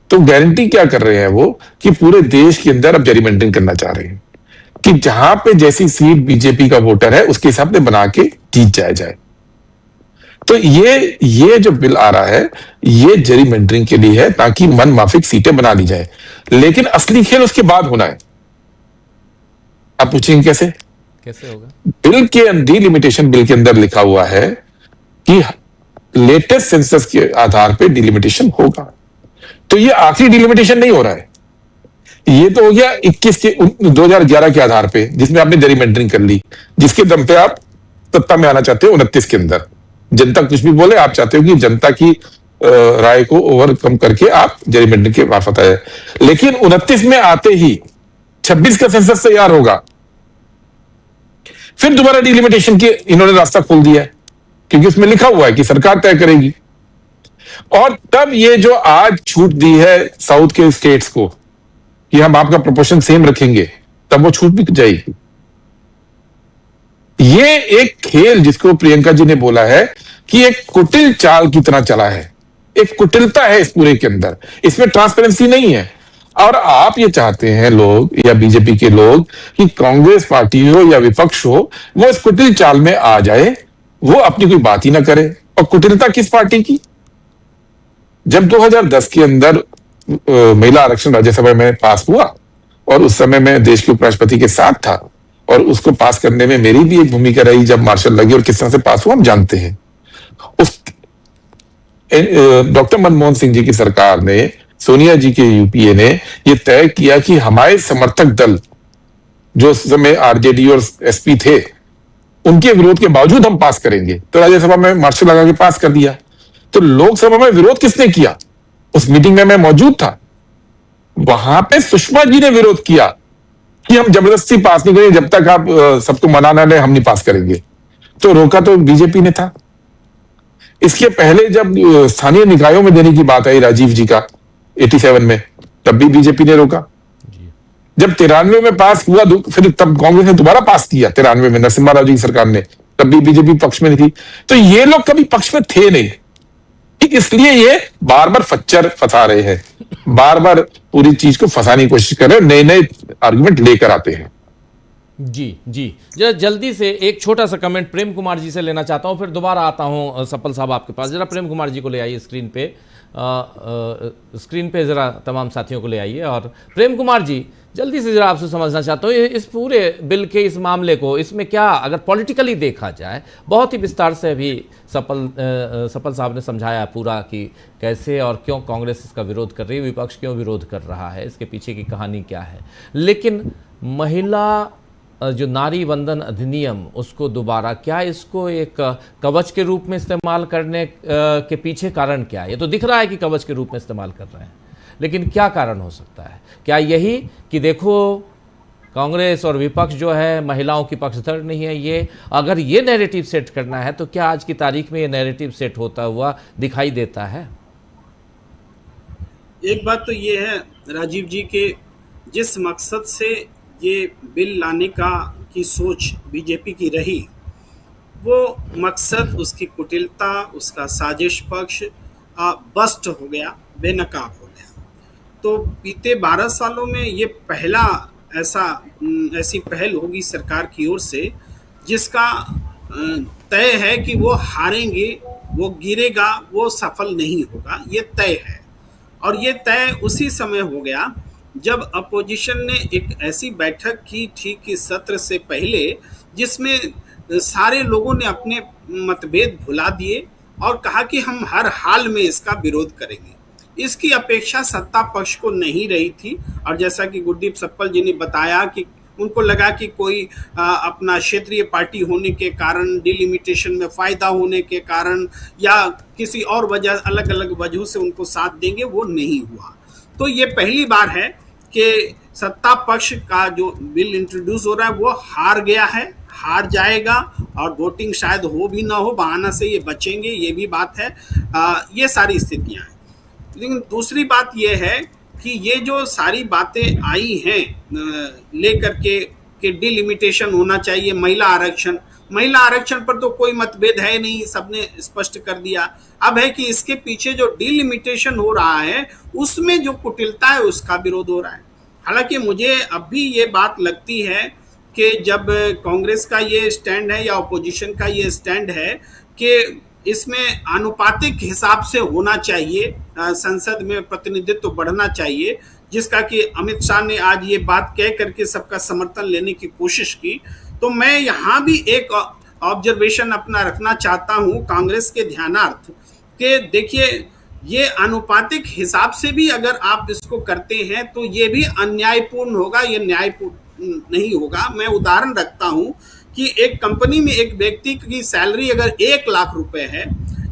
तो गारंटी क्या कर रहे हैं वो, कि पूरे देश के अंदर अब जेरीमेंडरिंग करना चाह रहे हैं कि जहां पे जैसी सीट बीजेपी का वोटर है उसके हिसाब से बना के जीत जाए। तो ये जो बिल आ रहा है, ये जेरीमेंडरिंग के लिए है, ताकि मन माफिक सीटें बना ली जाए। लेकिन असली खेल उसके बाद होना है। आप पूछेंगे कैसे? कैसे होगा? बिल के डिलिमिटेशन बिल के अंदर लिखा हुआ है कि लेटेस्ट सेंसस के आधार पे डिलिमिटेशन होगा। तो ये आखिरी डिलिमिटेशन नहीं हो रहा है, ये तो हो गया 2011 के आधार पे, जिसमें आपने जरीमेंडरिंग कर ली, जिसके दम पे आप सत्ता में आना चाहते हो 29 के अंदर। जनता कुछ भी बोले, आप चाहते हो कि जनता की राय को ओवरकम करके आप जरीमेंडरिंग के मार्फत आए। लेकिन 29 में आते ही 26 का सेंसस तैयार होगा, फिर दोबारा डिलिमिटेशन के इन्होंने रास्ता खोल दिया है, क्योंकि उसमें लिखा हुआ है कि सरकार तय करेगी। और तब ये जो आज छूट दी है साउथ के स्टेट्स को कि हम आपका प्रोपोर्शन सेम रखेंगे, तब वो छूट भी जाएगी। ये एक खेल जिसको प्रियंका जी ने बोला है कि एक कुटिल चाल की तरह चला है, एक कुटिलता है इस पूरे के अंदर, इसमें ट्रांसपेरेंसी नहीं है। और आप ये चाहते हैं लोग या बीजेपी के लोग कि कांग्रेस पार्टी हो या विपक्ष हो, वो इस कुटिल चाल में आ जाए, वो अपनी कोई बात ही ना करे। और कुटिलता किस पार्टी की? जब 2010 के अंदर महिला आरक्षण राज्यसभा में पास हुआ और उस समय मैं देश के उपराष्ट्रपति के साथ था और उसको पास करने में मेरी भी एक भूमिका रही, जब मार्शल लगी और किस तरह से पास हुआ हम जानते हैं। उस डॉक्टर मनमोहन सिंह जी की सरकार ने, सोनिया जी के यूपीए ने ये तय किया कि हमारे समर्थक दल जो उस समय आरजेडी और एसपी थे, उनके विरोध के बावजूद हम पास करेंगे। तो राज्यसभा में मार्शल लगा के पास कर दिया। तो लोकसभा में विरोध किसने किया? उस मीटिंग में मैं मौजूद था, वहां पे सुषमा जी ने विरोध किया कि हम जबरदस्ती पास नहीं करेंगे, जब तक आप सबको मना ना ले हम नहीं पास करेंगे। तो रोका तो बीजेपी ने था। इसके पहले जब स्थानीय निकायों में देने की बात आई राजीव जी का 87 में, तब भी बीजेपी ने रोका। जब 93 में पास हुआ, फिर तब कांग्रेस ने दोबारा पास किया 93 में, नरसिम्हा राव जी की सरकार ने, तब भी बीजेपी पक्ष में नहीं थी। तो ये लोग कभी पक्ष में थे नहीं, इसलिए ये बार बार फच्चर फंसा रहे हैं, बार बार पूरी चीज को फंसाने की कोशिश कर रहे हैं, नए नए आर्गुमेंट लेकर आते हैं। जी जरा जल्दी से एक छोटा सा कमेंट प्रेम कुमार जी से लेना चाहता हूं, फिर दोबारा आता हूं सफल साहब आपके पास। जरा प्रेम कुमार जी को ले आइए स्क्रीन पे जरा तमाम साथियों को ले आइए। और प्रेम कुमार जी, जल्दी से जरा आपसे समझना चाहता हूँ इस पूरे बिल के इस मामले को, इसमें क्या अगर पॉलिटिकली देखा जाए, बहुत ही विस्तार से अभी सफल साहब ने समझाया पूरा कि कैसे और क्यों कांग्रेस इसका विरोध कर रही है, विपक्ष क्यों विरोध कर रहा है, इसके पीछे की कहानी क्या है। लेकिन महिला जो नारी वंदन अधिनियम, उसको दोबारा क्या इसको एक कवच के रूप में इस्तेमाल करने के पीछे कारण क्या है? ये तो दिख रहा है कि कवच के रूप में इस्तेमाल कर रहे हैं, लेकिन क्या कारण हो सकता है? क्या यही कि देखो कांग्रेस और विपक्ष जो है महिलाओं की पक्षधर नहीं है? ये अगर ये नैरेटिव सेट करना है तो क्या आज की तारीख में ये नैरेटिव सेट होता हुआ दिखाई देता है? एक बात तो ये है राजीव जी के जिस मकसद से ये बिल लाने की सोच बीजेपी की रही, वो मकसद, उसकी कुटिलता, उसका साजिश पक्ष बस्ट हो गया, बेनकाब हो गया। तो बीते 12 सालों में ये पहला ऐसी पहल होगी सरकार की ओर से जिसका तय है कि वो हारेंगे, वो गिरेगा, वो सफल नहीं होगा, ये तय है। और ये तय उसी समय हो गया जब अपोजिशन ने एक ऐसी बैठक की ठीक इस सत्र से पहले जिसमें सारे लोगों ने अपने मतभेद भुला दिए और कहा कि हम हर हाल में इसका विरोध करेंगे। इसकी अपेक्षा सत्ता पक्ष को नहीं रही थी। और जैसा कि गुरदीप सप्पल जी ने बताया कि उनको लगा कि कोई अपना क्षेत्रीय पार्टी होने के कारण, डिलिमिटेशन में फायदा होने के कारण या किसी और वजह, अलग अलग वजहों से उनको साथ देंगे, वो नहीं हुआ। तो ये पहली बार है कि सत्ता पक्ष का जो बिल इंट्रोड्यूस हो रहा है वो हार गया है, हार जाएगा और वोटिंग शायद हो भी ना हो, बहाना से ये बचेंगे, ये भी बात है। ये सारी स्थितियां हैं। लेकिन दूसरी बात ये है कि ये जो सारी बातें आई हैं लेकर के डिलिमिटेशन होना चाहिए, महिला आरक्षण पर तो कोई मतभेद है नहीं, सबने स्पष्ट कर दिया। अब है कि इसके पीछे जो डिलिमिटेशन हो रहा है उसमें जो कुटिलता है उसका विरोध हो रहा है। हालांकि मुझे अब भी ये बात लगती है कि जब कांग्रेस का ये स्टैंड है या अपोजिशन का ये स्टैंड है कि इसमें आनुपातिक हिसाब से होना चाहिए, संसद में प्रतिनिधित्व बढ़ना चाहिए, जिसका कि अमित शाह ने आज ये बात कह करके सबका समर्थन लेने की कोशिश की। तो मैं यहाँ भी एक ऑब्जर्वेशन अपना रखना चाहता हूँ कांग्रेस के ध्यानार्थ कि देखिए, ये आनुपातिक हिसाब से भी अगर आप इसको करते हैं तो ये भी अन्यायपूर्ण होगा, ये न्यायपूर्ण नहीं होगा। मैं उदाहरण रखता हूँ कि एक कंपनी में एक व्यक्ति की सैलरी अगर 1 लाख रुपए है,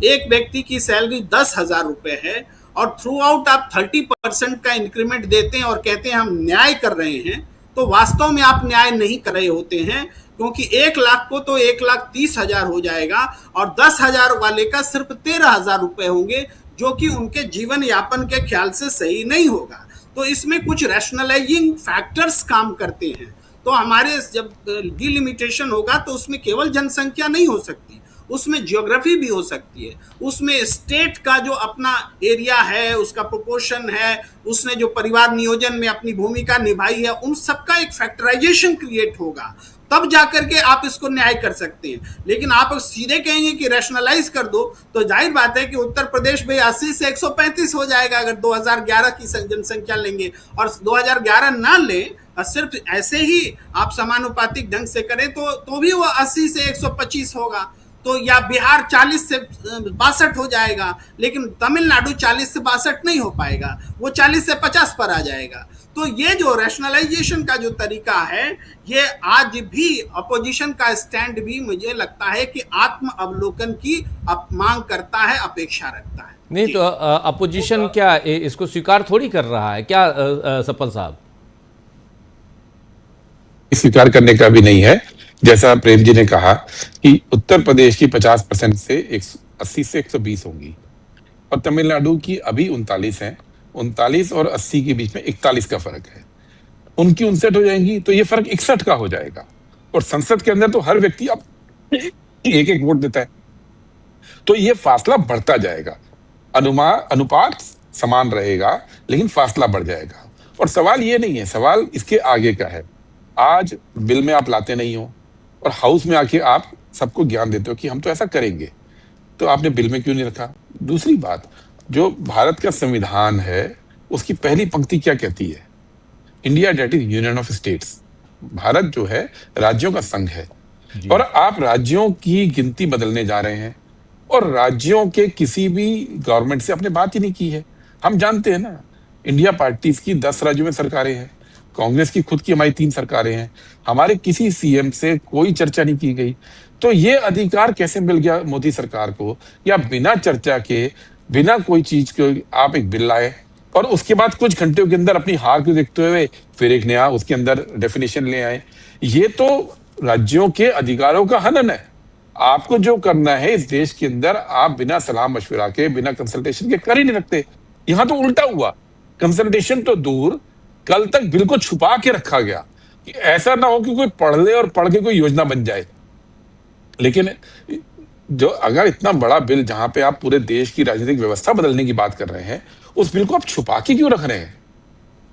एक व्यक्ति की सैलरी 10,000 रुपए है, और थ्रू आउट आप 30% का इंक्रीमेंट देते हैं और कहते हैं हम न्याय कर रहे हैं, तो वास्तव में आप न्याय नहीं कर रहे होते हैं, क्योंकि 1 लाख को तो 1,30,000 हो जाएगा और 10,000 वाले का सिर्फ 13,000 रुपए होंगे, जो कि उनके जीवन यापन के ख्याल से सही नहीं होगा। तो इसमें कुछ रैशनलाइजिंग फैक्टर्स काम करते हैं। तो हमारे जब डिलिमिटेशन होगा तो उसमें केवल जनसंख्या नहीं हो सकती, उसमें ज्योग्राफी भी हो सकती है, उसमें स्टेट का जो अपना एरिया है, उसका प्रोपोर्शन है, उसने जो परिवार नियोजन में अपनी भूमिका निभाई है, उन सबका एक फैक्टराइजेशन क्रिएट होगा, तब जाकर के आप इसको न्याय कर सकते हैं। लेकिन आप सीधे कहेंगे कि रैशनलाइज कर दो, तो जाहिर बात है कि उत्तर प्रदेश में 80 से 135 हो जाएगा अगर 2011 की जनसंख्या लेंगे, और 2011 ना लें, सिर्फ ऐसे ही आप समानुपातिक ढंग से करें तो भी वो 80 से 125 होगा। तो या बिहार 40 से 62 हो जाएगा, लेकिन तमिलनाडु 40 से 62 नहीं हो पाएगा, वो 40 से 50 पर आ जाएगा। तो ये जो रैशनलाइजेशन का जो तरीका है, ये आज भी अपोजिशन का स्टैंड भी मुझे लगता है कि आत्म अवलोकन की मांग करता है, अपेक्षा रखता है। नहीं तो अपोजिशन क्या इसको स्वीकार थोड़ी कर रहा है क्या सपल साहब? स्वीकार करने का भी नहीं है। जैसा प्रेम जी ने कहा कि उत्तर प्रदेश की 50% से 80 से 120 होंगी और तमिलनाडु की अभी 39 है। 39 और 80 के बीच में 41 का फर्क है। उनकी 59 हो जाएंगी तो ये फर्क 61 का हो जाएगा। और संसद के अंदर तो हर व्यक्ति अब एक एक वोट देता है, तो ये फासला बढ़ता जाएगा। अनुपात समान रहेगा लेकिन फासला बढ़ जाएगा। और सवाल ये नहीं है, सवाल इसके आगे का है। आज बिल में आप लाते नहीं हो और हाउस में आके आप सबको ज्ञान देते हो कि हम तो ऐसा करेंगे, तो आपने बिल में क्यों नहीं रखा? दूसरी बात, जो भारत का संविधान है उसकी पहली पंक्ति क्या कहती है? India that is union of states. Bharat जो है राज्यों का संघ है, और आप राज्यों की गिनती बदलने जा रहे हैं और राज्यों के किसी भी गवर्नमेंट से आपने बात ही नहीं की है। हम जानते हैं ना, इंडिया पार्टीज की 10 राज्यों में सरकारें हैं, कांग्रेस की खुद की हमारी 3 सरकारें हैं, हमारे किसी सीएम से कोई चर्चा नहीं की गई। तो ये अधिकार कैसे मिल गया मोदी सरकार को, या बिना चर्चा के, बिना कोई चीज के आप एक बिल लाए और उसके बाद कुछ घंटों के अंदर अपनी हार को देखते हुए फिर एक नया उसके अंदर डेफिनेशन ले आए? ये तो राज्यों के अधिकारों का हनन है। आपको जो करना है इस देश के अंदर, आप बिना सलाह मशवरा के, बिना कंसल्टेशन के कर ही नहीं रखते। यहां तो उल्टा हुआ, कंसल्टेशन तो दूर, कल तक बिल को छुपा के रखा गया कि ऐसा ना हो कि कोई पढ़ ले और पढ़ के कोई योजना बन जाए। लेकिन जो अगर इतना बड़ा बिल जहां पे आप पूरे देश की राजनीतिक व्यवस्था बदलने की बात कर रहे हैं, उस बिल को आप छुपा के क्यों रख रहे हैं?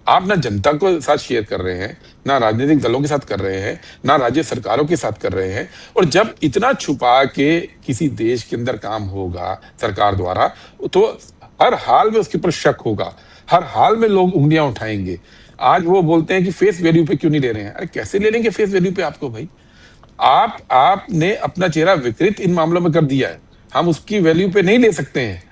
आप ना जनता को साथ शेयर कर रहे हैं, ना राजनीतिक दलों के साथ कर रहे हैं, ना राज्य सरकारों के साथ कर रहे हैं। और जब इतना छुपा के किसी देश के अंदर काम होगा सरकार द्वारा, तो हर हाल में उसके ऊपर शक होगा, हर हाल में लोग उंगलियां उठाएंगे। आज वो बोलते हैं कि फेस वैल्यू पे क्यों नहीं ले रहे हैं? अरे कैसे ले लेंगे फेस वैल्यू पे आपको भाई? आपने अपना चेहरा विकृत इन मामलों में कर दिया है, हम उसकी वैल्यू पे नहीं ले सकते हैं।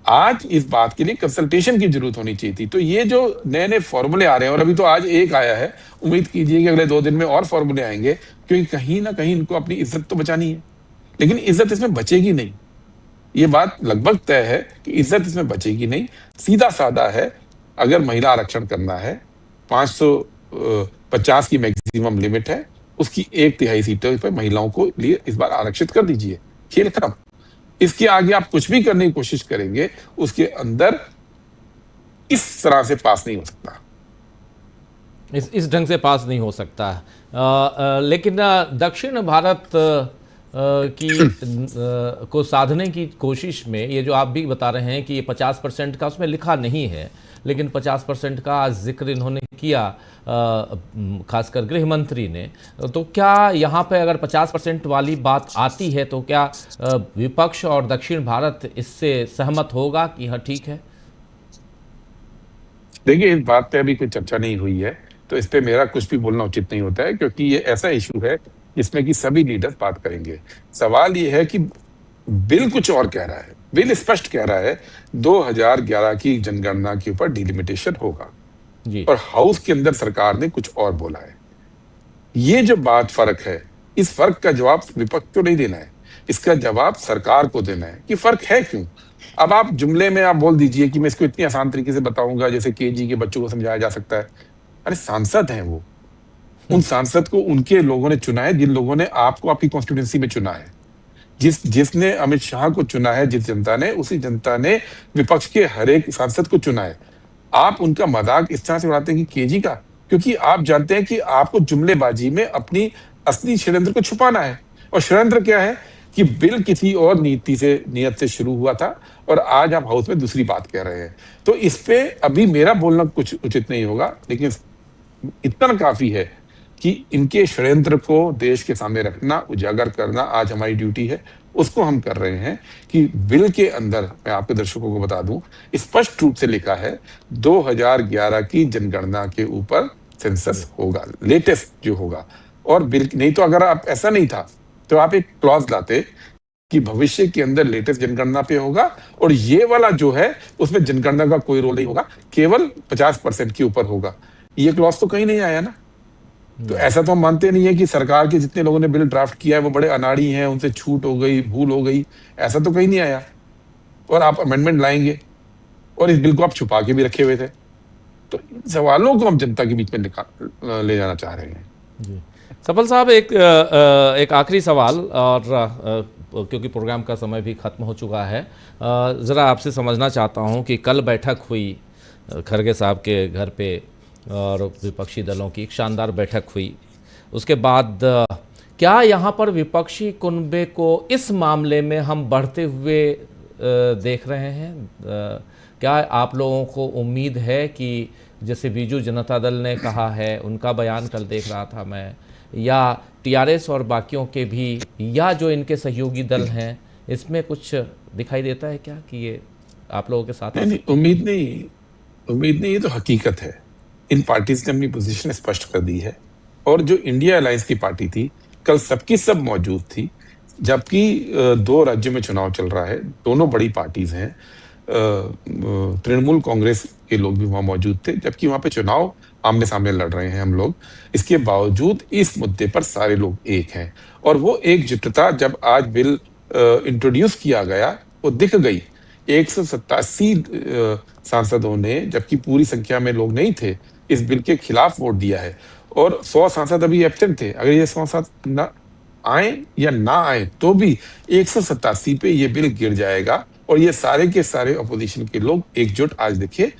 आज इस बात के लिए कंसल्टेशन की जरूरत होनी चाहिए थी। तो ये जो नए नए फॉर्मूले आ रहे हैं, और अभी तो आज एक आया है, उम्मीद कीजिए कि अगले 2 दिन में और फॉर्मूले आएंगे, क्योंकि कहीं ना कहीं इनको अपनी इज्जत तो बचानी है। लेकिन इज्जत इसमें बचेगी नहीं, ये बात लगभग तय है कि इज्जत इसमें बचेगी नहीं। सीधा साधा है, अगर महिला आरक्षण करना है, 550 की मैक्सिमम लिमिट है, उसकी 1/3 सीटों पर महिलाओं को लिए इस बार आरक्षित कर दीजिए, खेल खत्म। इसके आगे आप कुछ भी करने की कोशिश करेंगे, उसके अंदर इस तरह से पास नहीं हो सकता, इस ढंग से पास नहीं हो सकता। लेकिन दक्षिण भारत को साधने की कोशिश में, ये जो आप भी बता रहे हैं कि ये 50% का उसमें लिखा नहीं है, लेकिन 50% का जिक्र इन्होंने किया, खासकर गृह मंत्री ने। तो क्या यहाँ पे अगर 50% वाली बात आती है तो क्या विपक्ष और दक्षिण भारत इससे सहमत होगा कि हाँ ठीक है? देखिए, इस बात पे अभी कोई चर्चा नहीं हुई है, तो इस पे मेरा कुछ भी बोलना उचित नहीं होता है, क्योंकि ये ऐसा इश्यू है जिसमें कि सभी लीडर्स बात करेंगे। सवाल ये है कि बिल कुछ और कह रहा है। बिल स्पष्ट कह रहा है 2011 की जनगणना के ऊपर डिलिमिटेशन होगा, जी और हाउस के अंदर सरकार ने कुछ और बोला है। ये जो बात फर्क है, इस फर्क का जवाब विपक्ष को नहीं देना है, इसका जवाब सरकार को देना है कि फर्क है क्यों। अब आप जुमले में आप बोल दीजिए कि मैं इसको इतनी आसान तरीके से बताऊंगा जैसे केजी के बच्चों को समझाया जा सकता है। अरे सांसद हैं वो, उन सांसद को उनके लोगों ने चुना है, जिन लोगों ने आपको आपकी कॉन्स्टिट्यूंसी में चुना है। जिसने अमित शाह को चुना है, जिस जनता ने, उसी जनता ने विपक्ष के हर एक सांसद को चुना है। आप उनका मजाक इस तरह से उड़ाते हैं कि केजी का, क्योंकि आप जानते हैं कि आपको जुमलेबाजी में अपनी असली षड्यंत्र को छुपाना है। और षड्यंत्र क्या है कि बिल किसी और नियत से शुरू हुआ था, और आज आप हाउस में दूसरी बात कह रहे हैं। तो इस पे अभी मेरा बोलना कुछ उचित नहीं होगा, लेकिन इतना काफी है कि इनके षड्यंत्र को देश के सामने रखना, उजागर करना आज हमारी ड्यूटी है। उसको हम कर रहे हैं कि बिल के अंदर, मैं आपके दर्शकों को बता दूं, स्पष्ट रूप से लिखा है 2011 की जनगणना के ऊपर सेंसस होगा, लेटेस्ट जो होगा। और बिल नहीं तो अगर आप ऐसा नहीं था तो आप एक क्लॉज लाते कि भविष्य के अंदर लेटेस्ट जनगणना पे होगा, और ये वाला जो है उसमें जनगणना का कोई रोल नहीं होगा, केवल 50% के ऊपर होगा। ये क्लॉज तो कहीं नहीं आया ना। तो ऐसा तो हम मानते नहीं है कि सरकार के जितने लोगों ने बिल ड्राफ्ट किया है वो बड़े अनाड़ी हैं, उनसे छूट हो गई, भूल हो गई, ऐसा तो कहीं नहीं आया। और आप अमेंडमेंट लाएंगे, और इस बिल को आप छुपा के भी रखे हुए थे। तो इन सवालों को हम जनता के बीच में ले जाना चाह रहे हैं। जी सफल साहब, एक आखिरी सवाल, और क्योंकि प्रोग्राम का समय भी खत्म हो चुका है, ज़रा आपसे समझना चाहता हूं कि कल बैठक हुई खरगे साहब के घर पे, और विपक्षी दलों की एक शानदार बैठक हुई। उसके बाद क्या यहाँ पर विपक्षी कुनबे को इस मामले में हम बढ़ते हुए देख रहे हैं? क्या आप लोगों को उम्मीद है कि जैसे बीजू जनता दल ने कहा है, उनका बयान कल देख रहा था मैं, या टीआरएस और बाकियों के भी, या जो इनके सहयोगी दल हैं, इसमें कुछ दिखाई देता है क्या कि ये आप लोगों के साथ? नहीं, उम्मीद नहीं, ये तो हकीकत है। इन पार्टीज ने अपनी पोजीशन स्पष्ट कर दी है, और जो इंडिया अलायंस की पार्टी थी कल सबकी सब मौजूद थी, जबकि 2 राज्यों में चुनाव चल रहा है, दोनों बड़ी पार्टीज हैं। तृणमूल कांग्रेस के लोग भी वहां मौजूद थे, जबकि वहां पे चुनाव आमने सामने लड़ रहे हैं हम लोग। इसके बावजूद इस मुद्दे पर सारे लोग एक हैं, और वो एकजुटता जब आज बिल इंट्रोड्यूस किया गया वो दिख गई। 187 सांसदों ने, जबकि पूरी संख्या में लोग नहीं थे, इस बिल के खिलाफ वोट दिया है, और 100 सांसद अभी एब्सेंट थे। अगर ये 100 सांसद ना आए या ना आए तो भी 187 पे ये बिल गिर जाएगा, और ये सारे के सारे अपोजिशन के लोग एकजुट आज दिखे,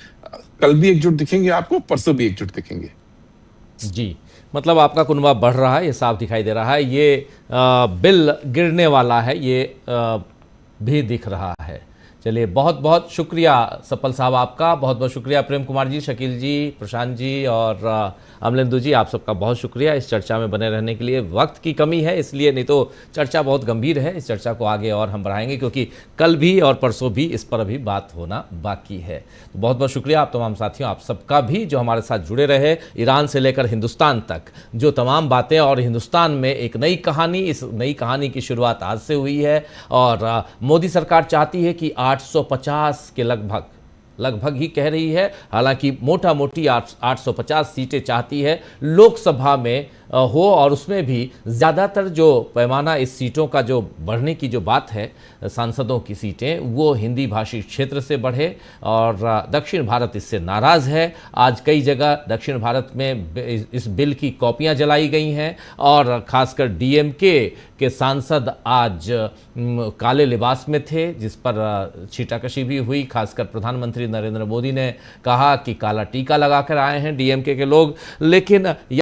कल भी एकजुट दिखेंगे आपको, परसों भी एकजुट दिखेंगे। जी, मतलब आपका कुनबा बढ़ रहा है, ये साफ दिखाई दे रहा है। ये बिल गिरने वाला है, ये भी दिख रहा है। चलिए, बहुत बहुत शुक्रिया सफल साहब आपका, बहुत बहुत शुक्रिया प्रेम कुमार जी, शकील जी, प्रशांत जी और अमलेंदु जी, आप सबका बहुत शुक्रिया इस चर्चा में बने रहने के लिए। वक्त की कमी है इसलिए, नहीं तो चर्चा बहुत गंभीर है। इस चर्चा को आगे और हम बढ़ाएंगे, क्योंकि कल भी और परसों भी इस पर अभी बात होना बाकी है। तो बहुत बहुत शुक्रिया आप तमाम साथियों, आप सबका भी जो हमारे साथ जुड़े रहे। ईरान से लेकर हिंदुस्तान तक जो तमाम बातें, और हिंदुस्तान में एक नई कहानी, इस नई कहानी की शुरुआत आज से हुई है। और मोदी सरकार चाहती है कि 850 के लगभग ही कह रही है, हालांकि मोटा मोटी 850 सीटें चाहती है लोकसभा में हो, और उसमें भी ज़्यादातर जो पैमाना इस सीटों का जो बढ़ने की जो बात है, सांसदों की सीटें, वो हिंदी भाषी क्षेत्र से बढ़े। और दक्षिण भारत इससे नाराज़ है। आज कई जगह दक्षिण भारत में इस बिल की कॉपियां जलाई गई हैं, और ख़ासकर डीएमके के सांसद आज काले लिबास में थे, जिस पर छीटाकशी भी हुई। खासकर प्रधानमंत्री नरेंद्र मोदी ने कहा कि काला टीका लगाकर आए हैं डीएमके के लोग। लेकिन